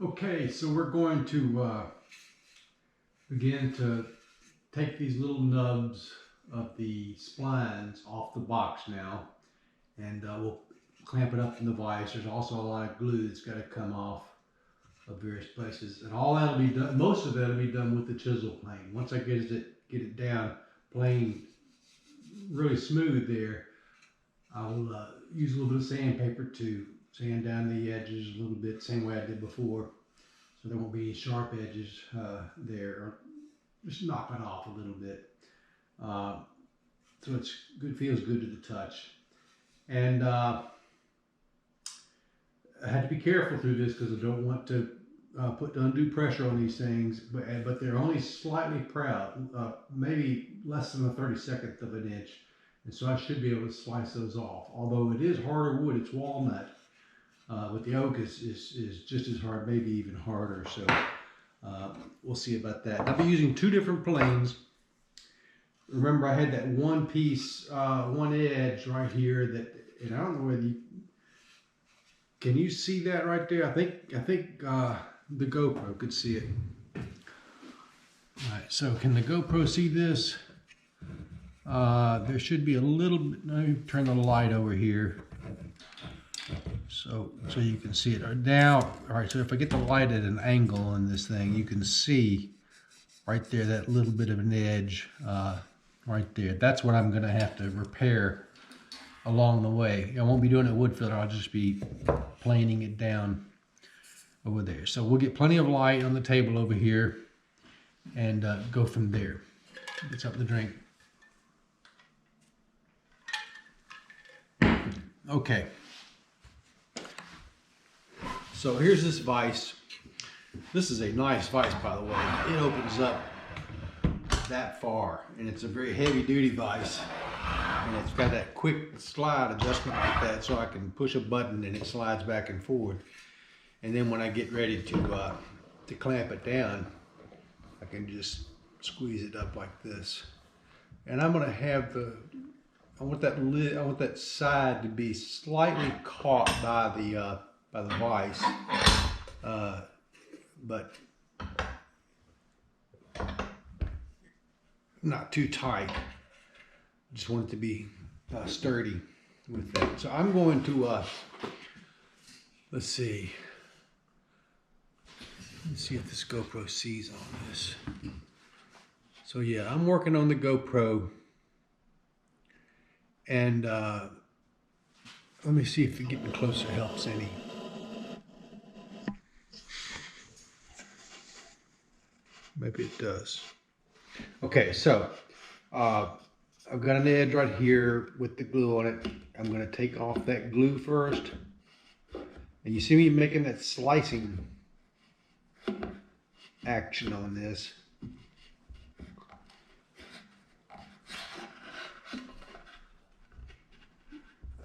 Okay, so we're going to begin to take these little nubs of the splines off the box now, and we'll clamp it up in the vise. There's also a lot of glue that's got to come off of various places, and all that'll be done. Most of that'll be done with the chisel plane. Once I get it down plane really smooth there, I'll use a little bit of sandpaper to sand down the edges a little bit, same way I did before. So there won't be any sharp edges there, or just knock it off a little bit. So it's good, feels good to the touch. And I had to be careful through this because I don't want to put undue pressure on these things, but they're only slightly proud, maybe less than a 32nd of an inch. And so I should be able to slice those off. Although it is harder wood, it's walnut. But the oak is just as hard, maybe even harder. So we'll see about that. I'll be using two different planes. Remember, I had that one piece, one edge right here that, and I don't know whether can you see that right there? I think the GoPro could see it. All right, so can the GoPro see this? There should be a little bit, let me turn the light over here. So you can see it. Now, all right, so if I get the light at an angle on this thing, you can see right there that little bit of an edge right there. That's what I'm gonna have to repair along the way. I won't be doing it wood filler, I'll just be planing it down over there. So we'll get plenty of light on the table over here and go from there. Get something to drink. Okay. So here's this vise. This is a nice vise, by the way. It opens up that far, and it's a very heavy duty vise. And it's got that quick slide adjustment like that, so I can push a button and it slides back and forward. And then when I get ready to clamp it down, I can just squeeze it up like this. And I'm gonna have I want that side to be slightly caught by the vise, but not too tight. Just want it to be sturdy with that. So I'm going to let's see if this GoPro sees on this. So yeah, I'm working on the GoPro, and let me see if getting closer helps any. Maybe it does. Okay, so I've got an edge right here with the glue on it. I'm going to take off that glue first. And you see me making that slicing action on this.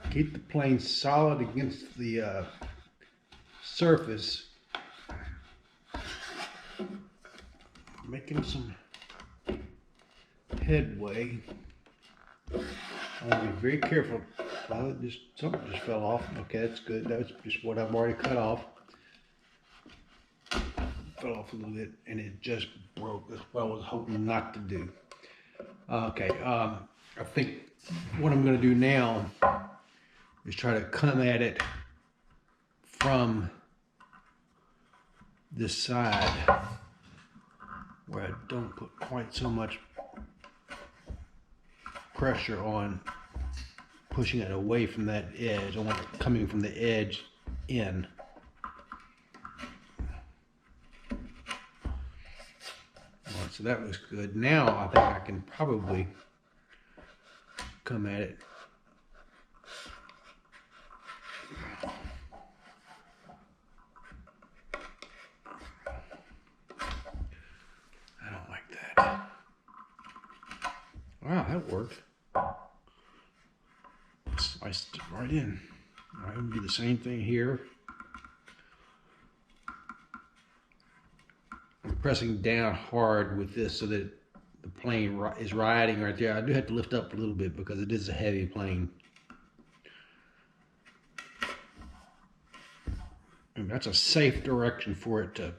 Keep the plane solid against the surface. Making some headway. I want to be very careful. Something just fell off. Okay, that's good. That's just what I've already cut off. Fell off a little bit, and it just broke. That's what I was hoping not to do. Okay, I think what I'm going to do now is try to come at it from this side, where I don't put quite so much pressure on pushing it away from that edge. I want it coming from the edge in. Right, so that looks good. Now I think I can probably come at it Wow, that worked. Sliced it right in. I'm going to do the same thing here. I'm pressing down hard with this so that the plane is riding right there. I do have to lift up a little bit because it is a heavy plane. And That's a safe direction for it to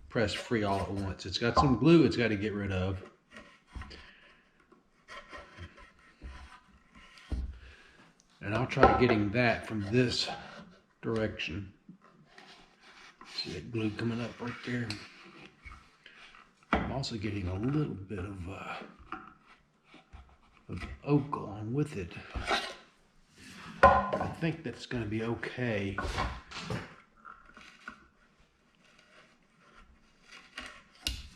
press free all at once. It's got some glue it's got to get rid of. And I'll try getting that from this direction. See that glue coming up right there. I'm also getting a little bit of oak along with it. I think that's going to be okay.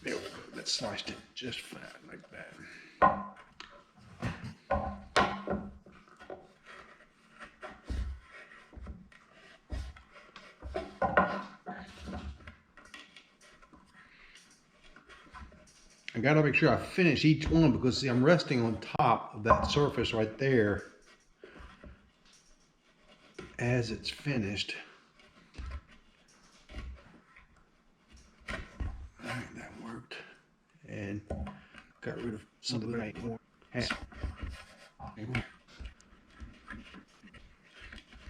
There we go. That sliced it just fine like that. I gotta make sure I finish each one because see, I'm resting on top of that surface right there as it's finished. Alright, that worked. And got rid of some of the right more.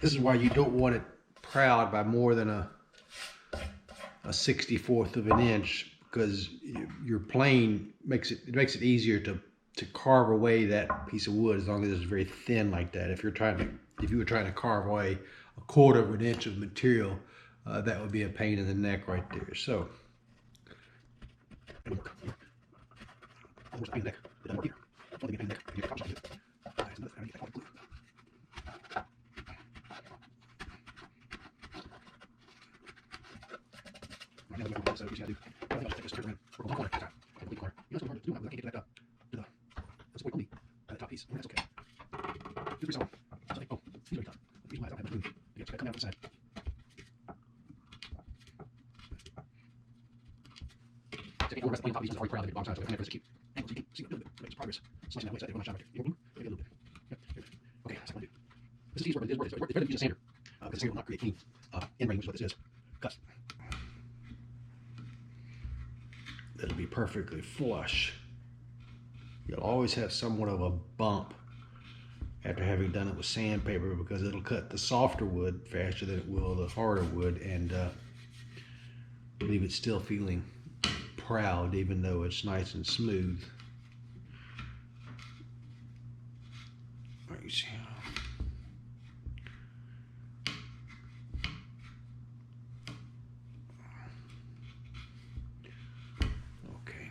This is why you don't want it proud by more than a 64th of an inch, because your plane makes it easier to carve away that piece of wood as long as it's very thin like that. If you were trying to carve away a 1/4 of an inch of material, that would be a pain in the neck right there. So. This is where it's better to use a sander because it will not create any end ring, which is what this is. Cut. It'll be perfectly flush. You'll always have somewhat of a bump after having done it with sandpaper because it'll cut the softer wood faster than it will the harder wood, and leave it still feeling proud even though it's nice and smooth. Let me see. Okay.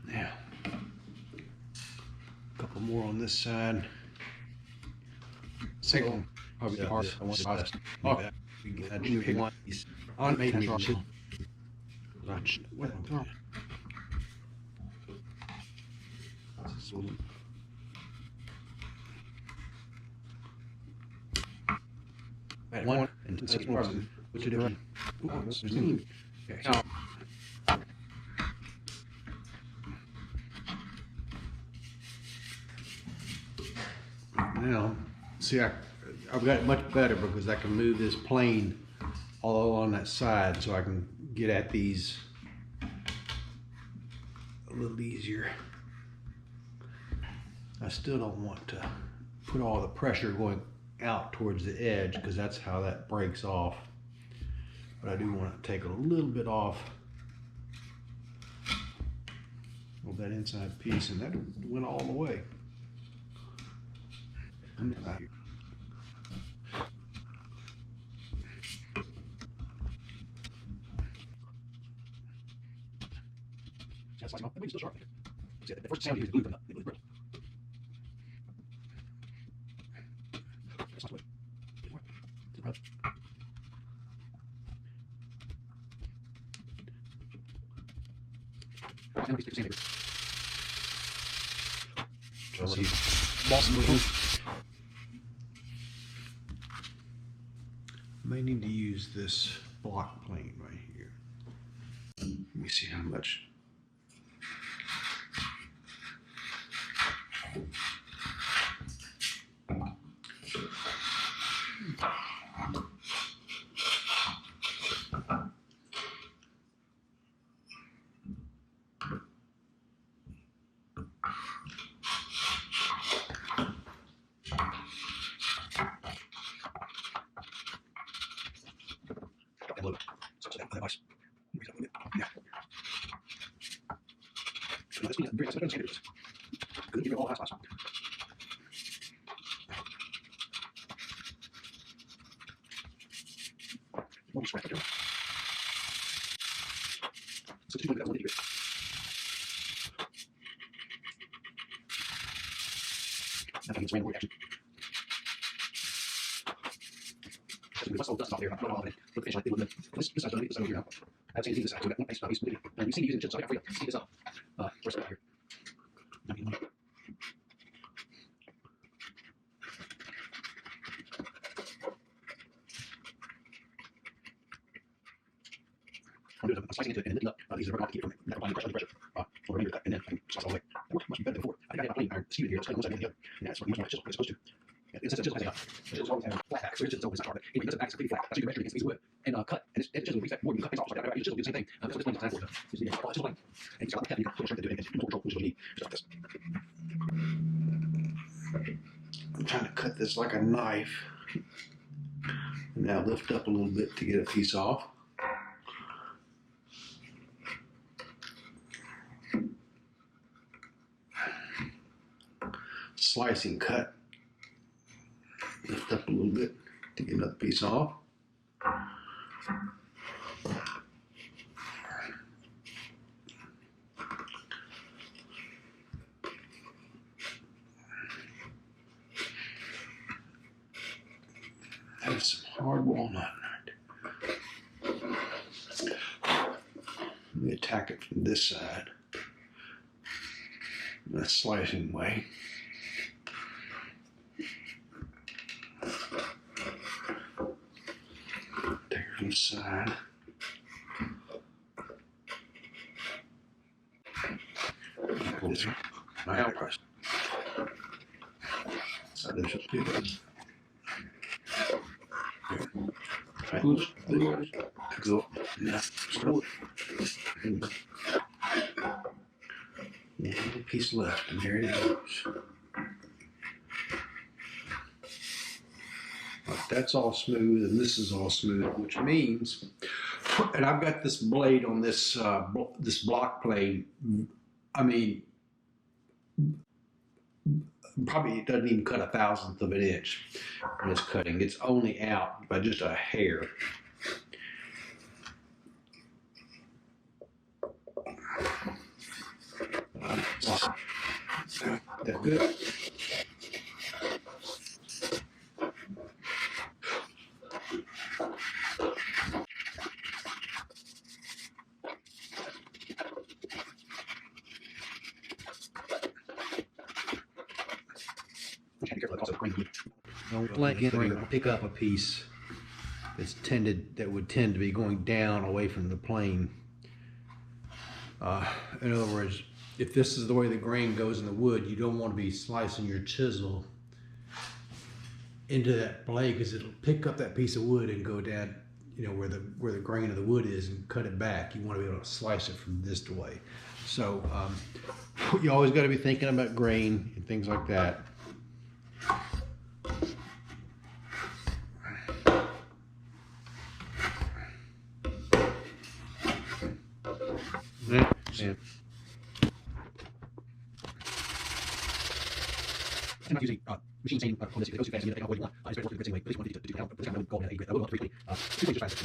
Now, a couple more on this side. Second one, probably the hardest. I want to bust. Oh, I do pick one. On made me shit. One and 6 more. What's your difference? Okay. Now, see, I've got it much better because I can move this plane all along that side so I can get at these a little easier. I still don't want to put all the pressure going out towards the edge because that's how that breaks off. But I do want to take a little bit off of that inside piece, and that went all the way. The still sharp. The first sound here is glue coming up. It was brittle. May need to use this block plane right here. Let me see how much. a little bit. So that nice. Raise up a little bit. Yeah. So this is very nice. Good. Give it all nice. One sweat. So just that's what it is. Nothing gets random reaction. We must all dust off there. Not all of it. Look, finish like they would. This side's done. This side over here now. I've seen this side. So that one piece, piece. And you see me using it, so I got free. See this up. Where's that here? I'm slicing into it and lifting up. These are broken off to keep it from applying pressure under pressure. For remainder cut, and then I can slice all the way. That worked much better than before. I think I had my planing iron skewed here. It's kind of one side and the other. And that's what much more chisel is supposed to. Yeah, it's just like it's always having flat back, so it's just always not hard. Anyway, it doesn't act completely flat. That's you can measure against a piece of wood and cut. And it's just a more you cut things off. So I use chisel do the same thing. That's what this plane is designed for. So you chisel plane. And you got the heavy, you can put a strength to do it, and you control which is what you need. Just like this. I'm trying to cut this like a knife. Now lift up a little bit to get a piece off. Slicing cut. Lift up a little bit to get another piece off. That's some hard walnut. Let me attack it from this side. That slicing way. Take it from the side. This one. My outcrust. So this is good. Goed. Zo. Ja. One piece left, and there it goes. That's all smooth, and this is all smooth, which means, and I've got this blade on this this block plane. I mean, probably it doesn't even cut 1/1000th of an inch when it's cutting. It's only out by just a hair. That's good. Don't let it pick up a piece that would tend to be going down away from the plane. In other words, if this is the way the grain goes in the wood, you don't want to be slicing your chisel into that blade, because it'll pick up that piece of wood and go down, you know, where the grain of the wood is, and cut it back. You want to be able to slice it from this way. So you always got to be thinking about grain and things like that. Yeah. I'm not using machine sanding on this. It goes too fast. You know what you want. It's better work with the anyway. But this one to do now. This kind of gold and 8 grit. I will want 320. 2 just fast.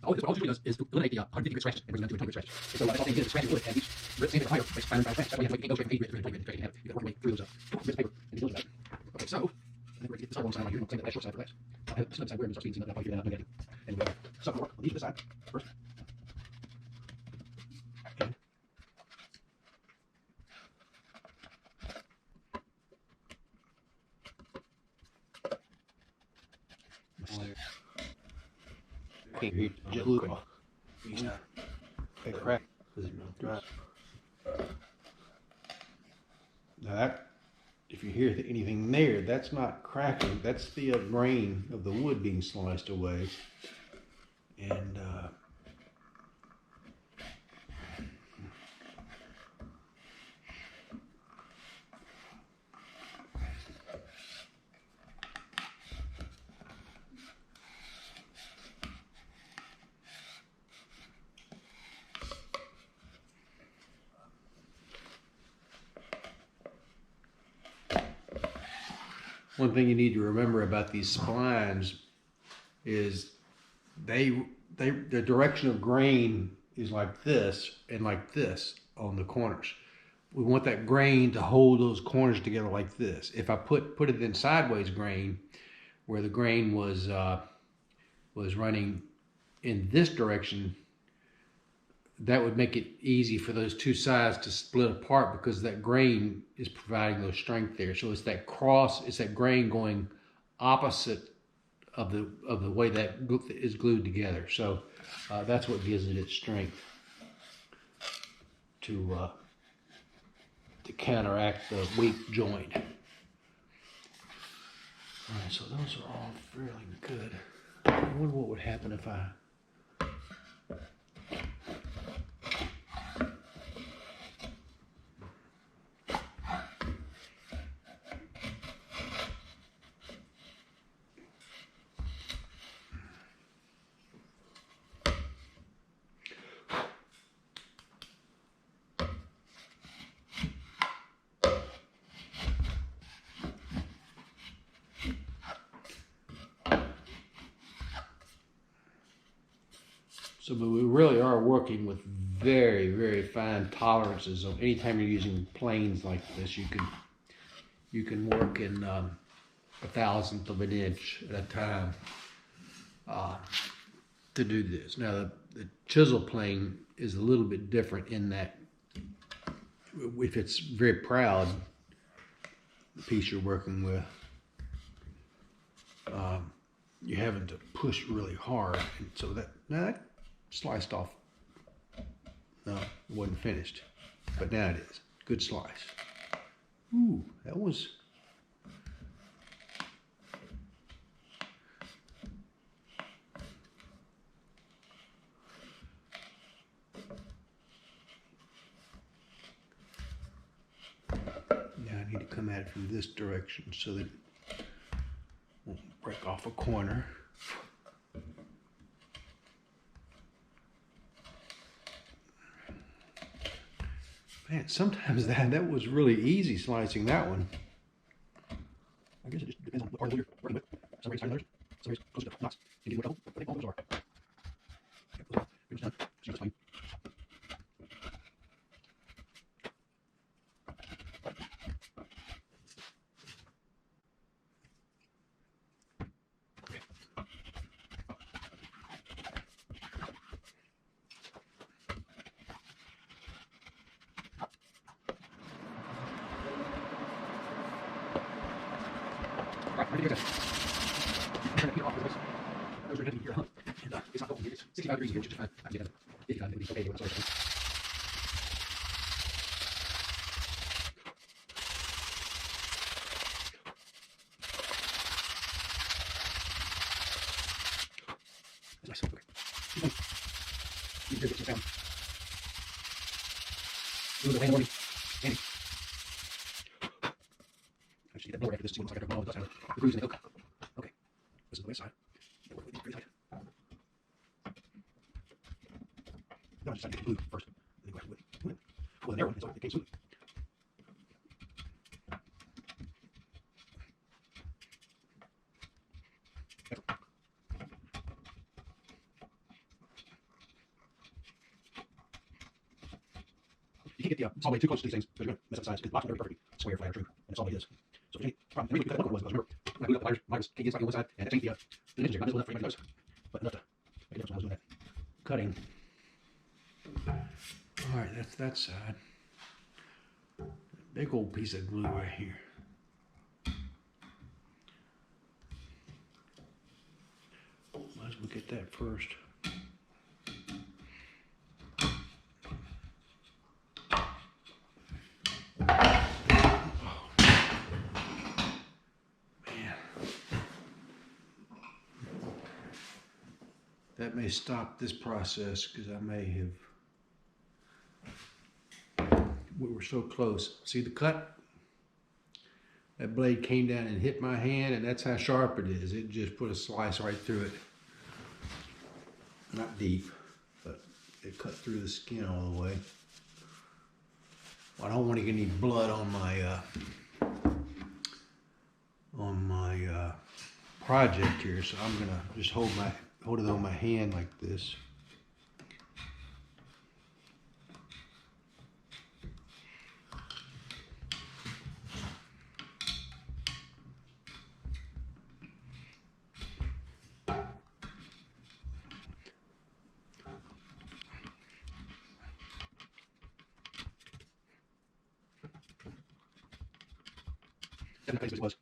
All this does is eliminate the 150 grit scratches and bring them to a 20 grit scratch. So that's all they did is scratch wood, and each grit sanded higher makes finer and finer scratch. That's why you have to go straight from 8 grit to 20 grit. You got to work your way through those bits of paper and build it back. Okay, so I think we're going to get this wrong side right here. I'm going to save that short side for last. I have this other side where I'm just seeing that I'll figure that out again. And so I'll leave this side first. Okay. Okay, here, just look off. Okay, crack. Now that, if you hear anything there, that's not cracking. That's the grain of the wood being sliced away. And One thing you need to remember about these splines is the direction of grain is like this and like this on the corners. We want that grain to hold those corners together like this. If I put it in sideways grain, where the grain was running in this direction, that would make it easy for those two sides to split apart because that grain is providing those strength there. So it's that grain going opposite of the way that is glued together. So that's what gives it its strength to counteract the weak joint. All right, so those are all fairly good. I wonder what would happen if I So, but we really are working with very, very fine tolerances. So anytime you're using planes like this, you can work in 1/1000th of an inch at a time to do this. Now, the chisel plane is a little bit different in that if it's very proud, the piece you're working with, you're having to push really hard, and so that sliced off. No, it wasn't finished, but now it is. Good slice. Ooh, that was. Now I need to come at it from this direction so that it won't break off a corner. Man, sometimes that was really easy slicing that one. I guess it just depends on what part of the wood you're working with. Some areas tighter than others. Some areas closer to knots. You can do more double. I think all those are. Yeah, those are pretty much done. So that's fine. Right, ready to go. Turn the heat off for this. Those are heavy here, huh? And it's not cold here. It's 65 degrees here, which is fine. I can get it. 55 degrees, okay, sorry. That's nice. Okay. You can sit down. Move the hand warning. Andy. I just need that blower after this. See what it looks like after it does have the grooves in the hook. Okay. This is the west side. Work with pretty tight. No, I just decided to get the glue first. Then go after the wood. Well, the narrow one, so it came smooth. You can't get the saw blade too close to these things because you're going to mess up the sides. The box will never be perfect. Square, flat, or true. And that's all it is. So if you need, the reason we cut that local was because remember, when I glued up the wires can't get inside on one side, and that changed the dimensions here. Not enough for anybody knows. But enough to make a difference when I was doing that. Cutting. All right, that's that side. Big old piece of glue right here. Might as well get that first. That may stop this process because I may have, we were so close. See the cut? That blade came down and hit my hand, and that's how sharp it is. It just put a slice right through it. Not deep, but it cut through the skin all the way. I don't want to get any blood on on my project here, so I'm gonna just hold it on my hand like this. That's what it was.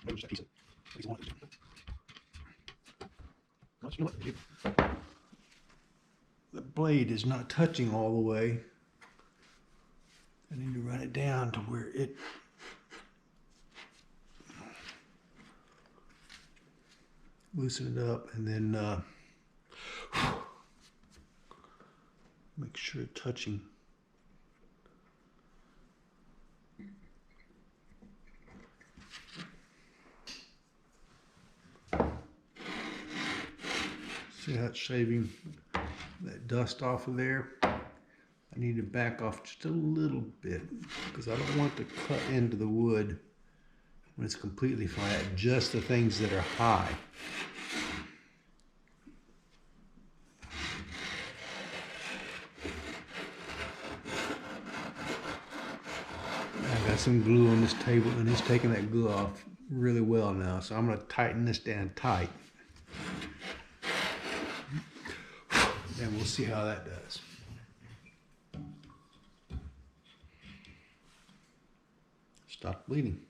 That was just a piece of. Piece of one. Well, you know what? The blade is not touching all the way. I need to run it down to where it loosen it up, and then make sure it's touching. See how it's shaving that dust off of there? I need to back off just a little bit because I don't want to cut into the wood when it's completely flat, just the things that are high. I got some glue on this table and it's taking that glue off really well now, so I'm going to tighten this down tight. And we'll see how that does. Stop bleeding.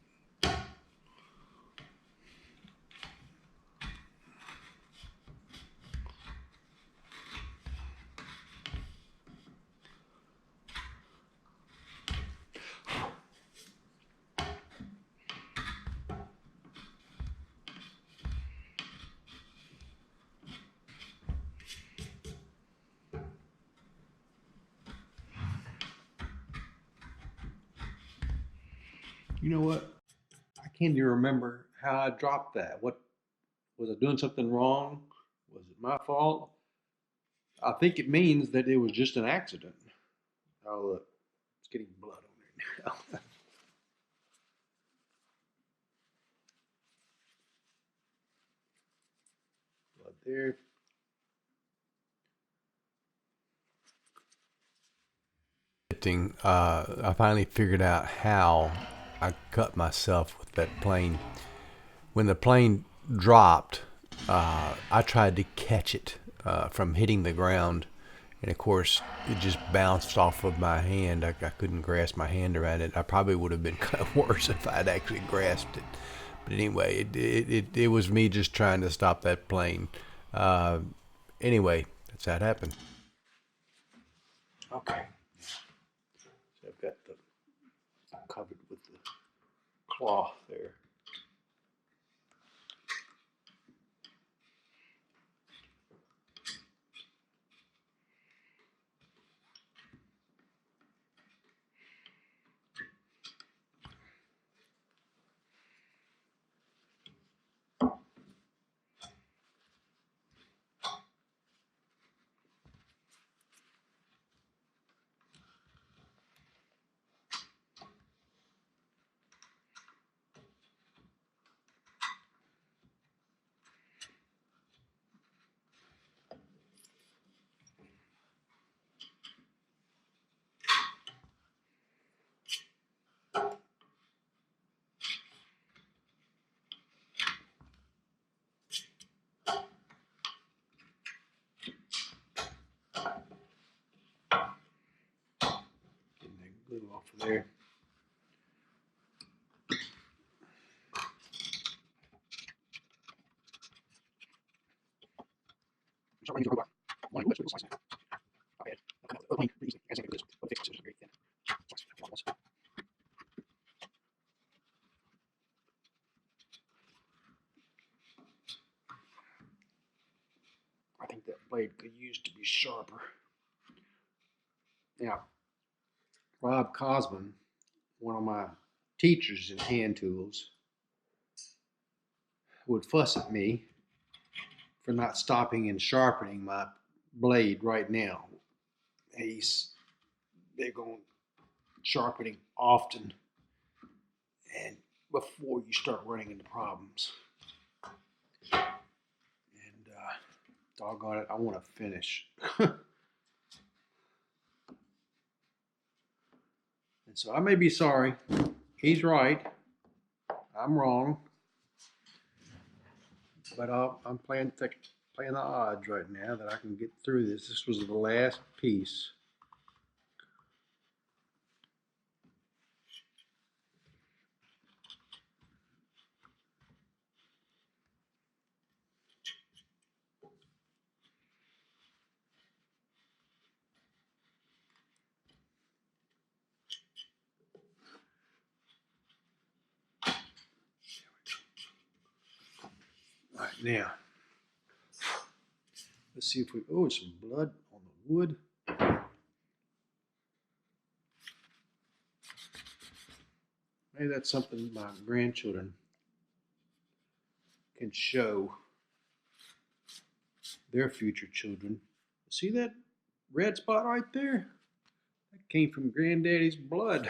You know what? I can't even remember how I dropped that. What was I doing something wrong? Was it my fault? I think it means that it was just an accident. Oh look, it's getting blood on there now. Blood there. I finally figured out how I cut myself with that plane. When the plane dropped, I tried to catch it from hitting the ground, and of course it just bounced off of my hand. I couldn't grasp my hand around it. I probably would have been kind of worse if I'd actually grasped it. But anyway, it was me just trying to stop that plane. Anyway, that's how it happened. Okay. So I've got the covered with the cloth there. Getting that glue off of there. So I'm going to go back. One of which was slicing. Okay. Oh, pretty easy. I think this will fix this very thin. I think that blade could use to be sharper. Now, Rob Cosman, one of my teachers in hand tools, would fuss at me for not stopping and sharpening my blade right now. He's big on sharpening often, before you start running into problems. And doggone it, I want to finish. And so I may be sorry. He's right. I'm wrong. But I'm playing the odds right now that I can get through this. This was the last piece. All right, now, let's see if we, oh, some blood on the wood. Maybe that's something my grandchildren can show their future children. See that red spot right there? That came from Granddaddy's blood.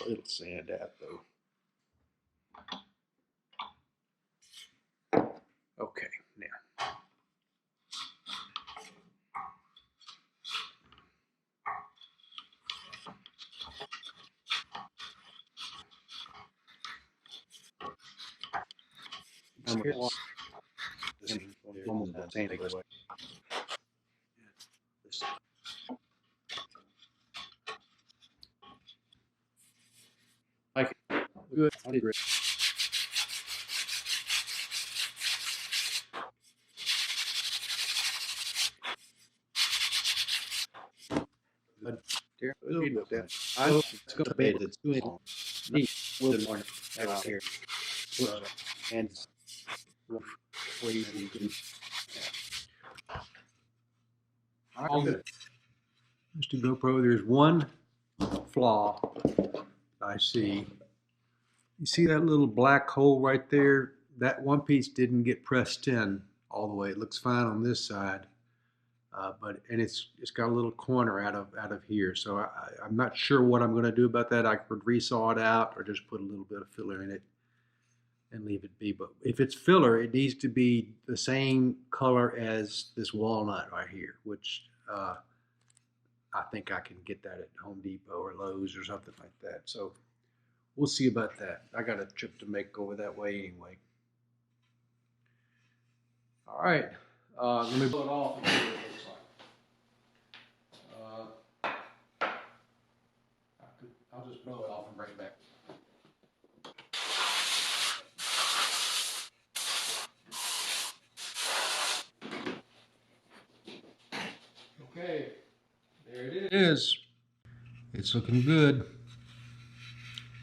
It'll sand out though. Okay, now. I'm careful. Almost the same thing. Like good. I did great. There, that. I was going to bed. It's doing neat. Will morning out here. And where you can. All good. Mr. GoPro, there's one flaw I see. You see that little black hole right there? That one piece didn't get pressed in all the way. It looks fine on this side, and it's got a little corner out of here. So I'm not sure what I'm going to do about that. I could resaw it out or just put a little bit of filler in it and leave it be. But if it's filler, it needs to be the same color as this walnut right here, which I think I can get that at Home Depot or Lowe's or something like that. So we'll see about that. I got a trip to make over that way anyway. All right, let me blow it off and see what it looks like. I'll just blow it off and bring it back. Okay, there it is. It's looking good.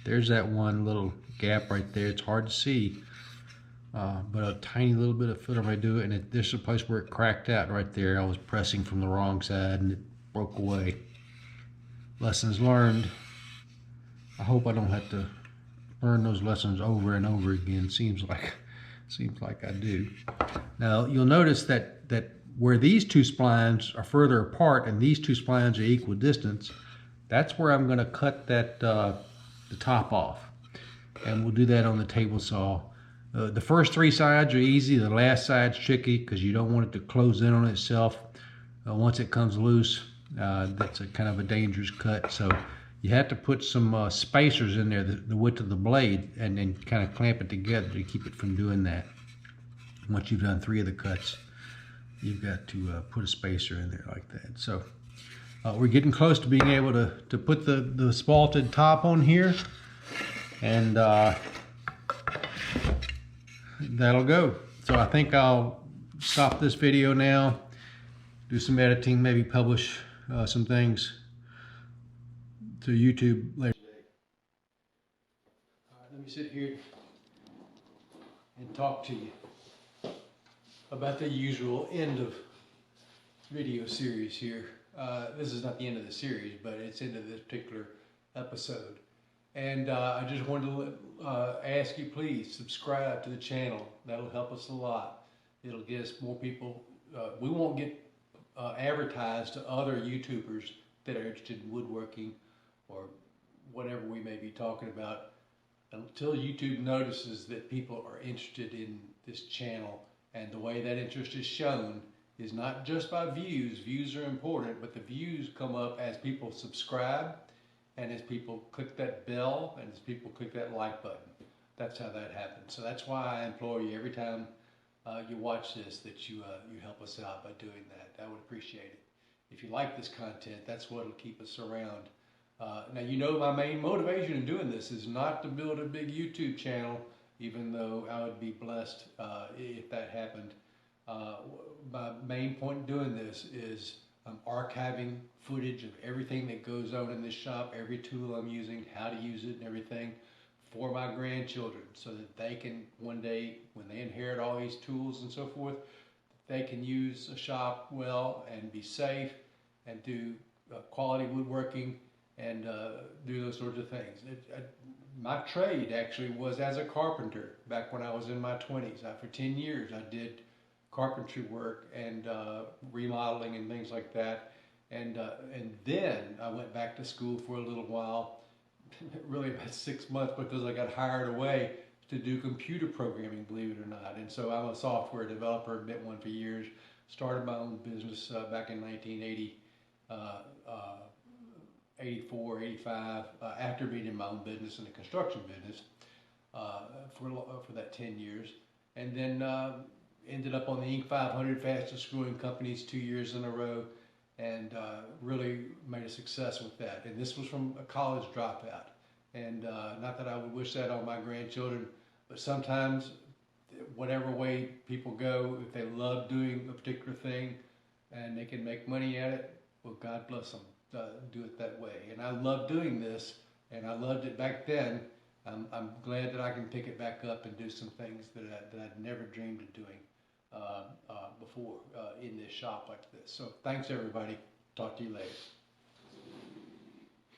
There's that one little gap right there. It's hard to see, but a tiny little bit of filler may do it. And this is a place where it cracked out right there. I was pressing from the wrong side and it broke away. Lessons learned. I hope I don't have to learn those lessons over and over again. Seems like I do. Now you'll notice that where these two splines are further apart and these two splines are equal distance, that's where I'm going to cut that the top off, and we'll do that on the table saw. The first three sides are easy. The last side's tricky because you don't want it to close in on itself. Once it comes loose, that's a kind of a dangerous cut. So you have to put some spacers in there, the width of the blade, and then kind of clamp it together to keep it from doing that. Once you've done 3 of the cuts, you've got to put a spacer in there like that. So we're getting close to being able to put the spalted top on here, and that'll go. So I think I'll stop this video now, do some editing, maybe publish some things to YouTube later. All right, let me sit here and talk to you about the usual end of video series here. This is not the end of the series, but it's into this particular episode. And I just wanted to ask you, please subscribe to the channel. That'll help us a lot. It'll get us more people. We won't get advertise to other YouTubers that are interested in woodworking or whatever we may be talking about until YouTube notices that people are interested in this channel. And the way that interest is shown is not just by views. Views are important, but the views come up as people subscribe and as people click that bell and as people click that like button. That's how that happens. So that's why I implore you every time you watch this that you help us out by doing that. I would appreciate it. If you like this content, that's what will keep us around. Now, you know, my main motivation in doing this is not to build a big YouTube channel, even though I would be blessed if that happened. My main point in doing this is I'm archiving footage of everything that goes on in this shop, every tool I'm using, how to use it and everything for my grandchildren, so that they can one day, when they inherit all these tools and so forth, they can use a shop well and be safe and do quality woodworking and do those sorts of things. My trade actually was as a carpenter back when I was in my 20s. For 10 years I did carpentry work and remodeling and things like that. And then I went back to school for a little while, really about 6 months, because I got hired away to do computer programming, believe it or not. And so I'm a software developer, been one for years, started my own business back in 1980. 84, 85, after being in my own business in the construction business for that 10 years. And then ended up on the Inc. 500 fastest growing companies 2 years in a row, and really made a success with that. And this was from a college dropout. And not that I would wish that on my grandchildren, but sometimes whatever way people go, if they love doing a particular thing and they can make money at it, well, God bless them. Do it that way. And I love doing this, and I loved it back then. I'm glad that I can pick it back up and do some things that I'd never dreamed of doing before in this shop like this. So thanks, everybody. Talk to you later.